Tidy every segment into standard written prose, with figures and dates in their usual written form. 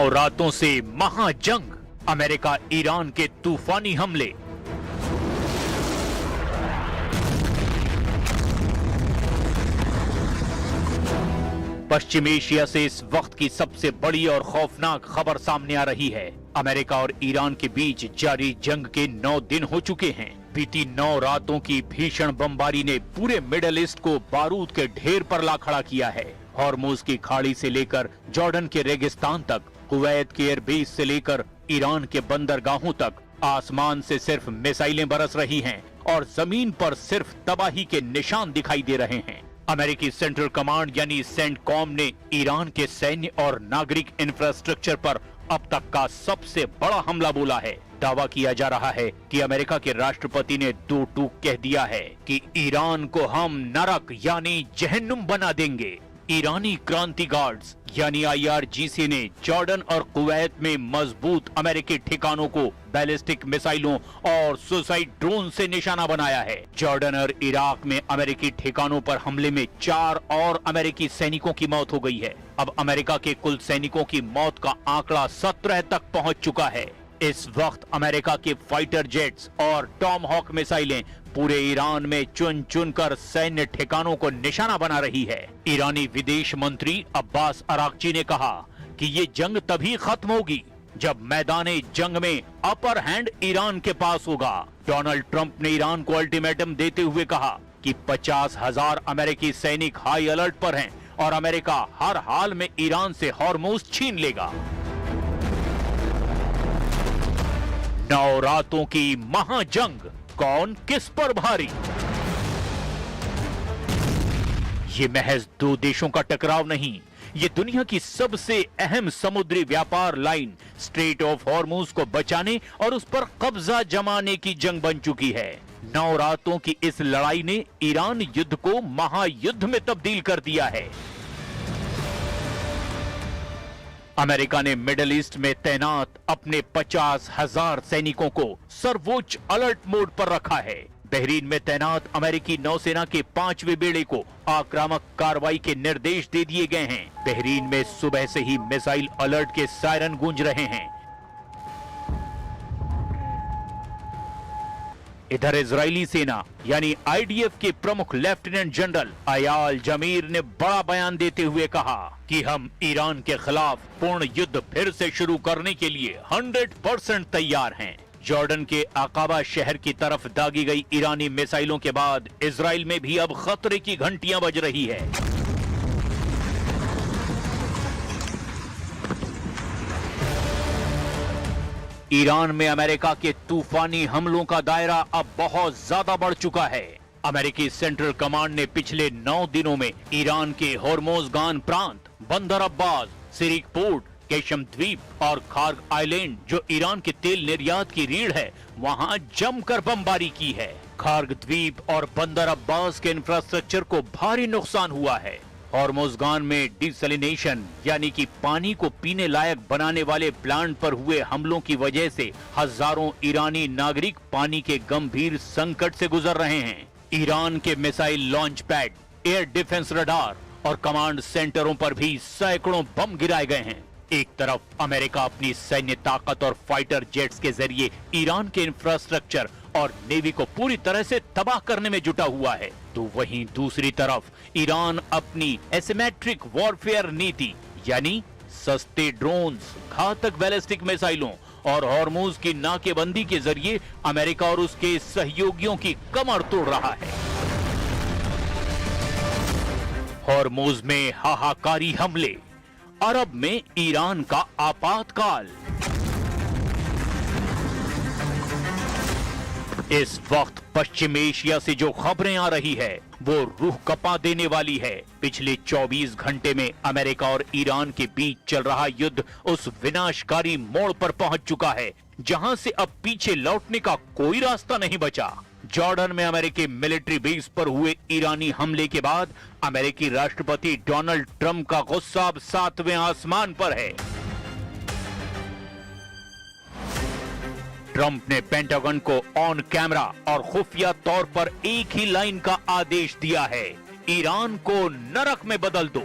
9 रातों से महाजंग, America Iran के तूफानी हमले। पश्चिम एशिया से इस वक्त की सबसे बड़ी और खौफनाक खबर सामने आ रही है। अमेरिका और ईरान के बीच जारी जंग के 9 दिन हो चुके हैं। बीती 9 रातों की भीषण बमबारी ने पूरे मिडिल ईस्ट को बारूद के ढेर पर ला खड़ा किया है। हॉर्मुज की खाड़ी से लेकर जॉर्डन के रेगिस्तान तक, कुवैत के एयरबेस से लेकर ईरान के बंदरगाहों तक आसमान से सिर्फ मिसाइलें बरस रही हैं और जमीन पर सिर्फ तबाही के निशान दिखाई दे रहे हैं। अमेरिकी सेंट्रल कमांड यानी सेंटकॉम ने ईरान के सैन्य और नागरिक इंफ्रास्ट्रक्चर पर अब तक का सबसे बड़ा हमला बोला है। दावा किया जा रहा है कि अमेरिका के राष्ट्रपति ने 2 टूक कह दिया है कि ईरान को हम नरक यानी जहन्नुम बना देंगे। ईरानी क्रांति गार्ड्स यानी IRGC ने जॉर्डन और कुवैत में मजबूत अमेरिकी ठिकानों को बैलिस्टिक मिसाइलों और सुसाइड ड्रोन से निशाना बनाया है। जॉर्डन और इराक में अमेरिकी ठिकानों पर हमले में 4 और अमेरिकी सैनिकों की मौत हो गई है। अब अमेरिका के कुल सैनिकों की मौत का आंकड़ा 17 तक पहुंच चुका है। इस वक्त अमेरिका के फाइटर जेट्स और टॉम हॉक मिसाइलें पूरे ईरान में चुन चुन कर सैन्य ठिकानों को निशाना बना रही है। ईरानी विदेश मंत्री अब्बास अराक्ची ने कहा कि ये जंग तभी खत्म होगी जब मैदाने जंग में अपर हैंड ईरान के पास होगा। डोनाल्ड ट्रंप ने ईरान को अल्टीमेटम देते हुए कहा कि 50,000 अमेरिकी सैनिक हाई अलर्ट पर हैं और अमेरिका हर हाल में ईरान से हॉर्मुज छीन लेगा। 9 रातों की महाजंग, कौन किस पर भारी? ये महज 2 देशों का टकराव नहीं, ये दुनिया की सबसे अहम समुद्री व्यापार लाइन स्ट्रेट ऑफ हॉर्मुज को बचाने और उस पर कब्जा जमाने की जंग बन चुकी है। 9 रातों की इस लड़ाई ने ईरान युद्ध को महायुद्ध में तब्दील कर दिया है। अमेरिका ने मिडिल ईस्ट में तैनात अपने 50,000 सैनिकों को सर्वोच्च अलर्ट मोड पर रखा है। बहरीन में तैनात अमेरिकी नौसेना के 5वें बेड़े को आक्रामक कार्रवाई के निर्देश दे दिए गए हैं। बहरीन में सुबह से ही मिसाइल अलर्ट के सायरन गूंज रहे हैं। इधर इजरायली सेना यानी IDF के प्रमुख लेफ्टिनेंट जनरल अयाल जमीर ने बड़ा बयान देते हुए कहा कि हम ईरान के खिलाफ पूर्ण युद्ध फिर से शुरू करने के लिए 100% तैयार हैं। जॉर्डन के अकाबा शहर की तरफ दागी गई ईरानी मिसाइलों के बाद इजराइल में भी अब खतरे की घंटियां बज रही है। ईरान में अमेरिका के तूफानी हमलों का दायरा अब बहुत ज्यादा बढ़ चुका है। अमेरिकी सेंट्रल कमांड ने पिछले 9 दिनों में ईरान के होर्मुजगान प्रांत, बंदर अब्बास, सिरिक पोर्ट, केशम द्वीप और खार्ग आइलैंड जो ईरान के तेल निर्यात की रीढ़ है, वहां जमकर बमबारी की है। खार्ग द्वीप और बंदर अब्बास के इंफ्रास्ट्रक्चर को भारी नुकसान हुआ है। हॉर्मुजगान में डिसैलिनेशन यानी कि पानी को पीने लायक बनाने वाले प्लांट पर हुए हमलों की वजह से हजारों ईरानी नागरिक पानी के गंभीर संकट से गुजर रहे हैं। ईरान के missile launch pad, air defence radar और कमांड सेंटरों पर भी सैकड़ों बम गिराए गए हैं। एक तरफ अमेरिका अपनी सैन्य ताकत और फाइटर जेट्स के जरिए ईरान के इंफ्रास्ट्रक्चर और नेवी को पूरी तरह से तबाह करने में जुटा हुआ है, तो वहीं दूसरी तरफ ईरान अपनी एसिमेट्रिक वॉरफेयर नीति यानी सस्ते ड्रोन्स, घातक बैलिस्टिक मिसाइलों और हॉर्मुज की नाकेबंदी के जरिए अमेरिका और उसके सहयोगियों की कमर तोड़ रहा है। हॉर्मुज में हाहाकारी हमले, अरब में ईरान का आपातकाल। इस वक्त पश्चिम एशिया से जो खबरें आ रही है वो रूह कपा देने वाली है। पिछले 24 घंटे में अमेरिका और ईरान के बीच चल रहा युद्ध उस विनाशकारी मोड़ पर पहुंच चुका है जहां से अब पीछे लौटने का कोई रास्ता नहीं बचा। जॉर्डन में अमेरिकी मिलिट्री बेस पर हुए ईरानी हमले के बाद अमेरिकी राष्ट्रपति डोनाल्ड ट्रंप का गुस्सा अब 7वें आसमान पर है। ट्रंप ने पेंटागन को ऑन कैमरा और खुफिया तौर पर एक ही लाइन का आदेश दिया है, ईरान को नरक में बदल दो।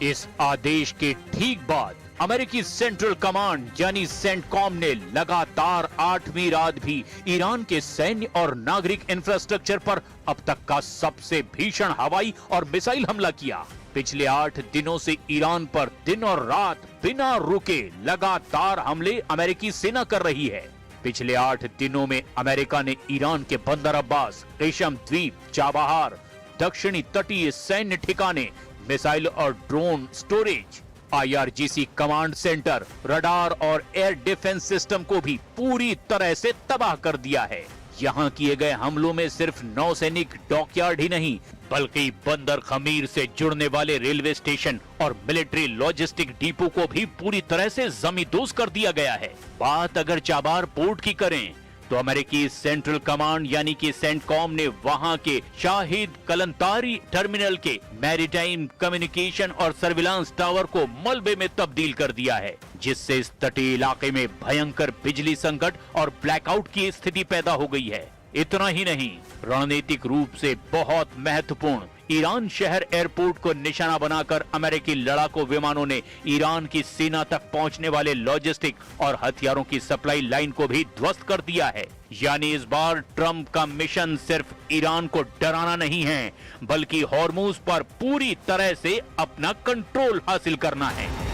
इस आदेश के ठीक बाद अमेरिकी सेंट्रल कमांड यानी सेंटकॉम ने लगातार 8वीं रात भी ईरान के सैन्य और नागरिक इंफ्रास्ट्रक्चर पर अब तक का सबसे भीषण हवाई और मिसाइल हमला किया। पिछले 8 दिनों से ईरान पर दिन और रात बिना रुके लगातार हमले अमेरिकी सेना कर रही है। पिछले 8 दिनों में अमेरिका ने ईरान के बंदर अब्बास, रेशम द्वीप, चाबहार, दक्षिणी तटीय सैन्य ठिकाने, मिसाइल और drone storage, IRGC command centre, radar और एयर डिफेंस सिस्टम को भी पूरी तरह से तबाह कर दिया है। यहाँ किए गए हमलों में सिर्फ नौसैनिक डॉकयार्ड ही नहीं, बल्कि बंदर खमीर से जुड़ने वाले रेलवे स्टेशन और मिलिट्री लॉजिस्टिक डिपो को भी पूरी तरह से जमींदोज कर दिया गया है। बात अगर चाबार पोर्ट की करें तो अमेरिकी सेंट्रल कमांड यानी कि सेंटकॉम ने वहां के शाहिद कलंतारी टर्मिनल के मैरीटाइम कम्युनिकेशन और सर्विलांस टावर को मलबे में तब्दील कर दिया है, जिससे इस तटीय इलाके में भयंकर बिजली संकट और ब्लैकआउट की स्थिति पैदा हो गई है। इतना ही नहीं, रणनीतिक रूप से बहुत महत्वपूर्ण ईरान शहर एयरपोर्ट को निशाना बनाकर अमेरिकी लड़ाकू विमानों ने ईरान की सीमा तक पहुंचने वाले लॉजिस्टिक और हथियारों की सप्लाई लाइन को भी ध्वस्त कर दिया है। यानी इस बार ट्रंप का मिशन सिर्फ ईरान को डराना नहीं है, बल्कि हॉर्मुज पर पूरी तरह से अपना कंट्रोल हासिल करना है।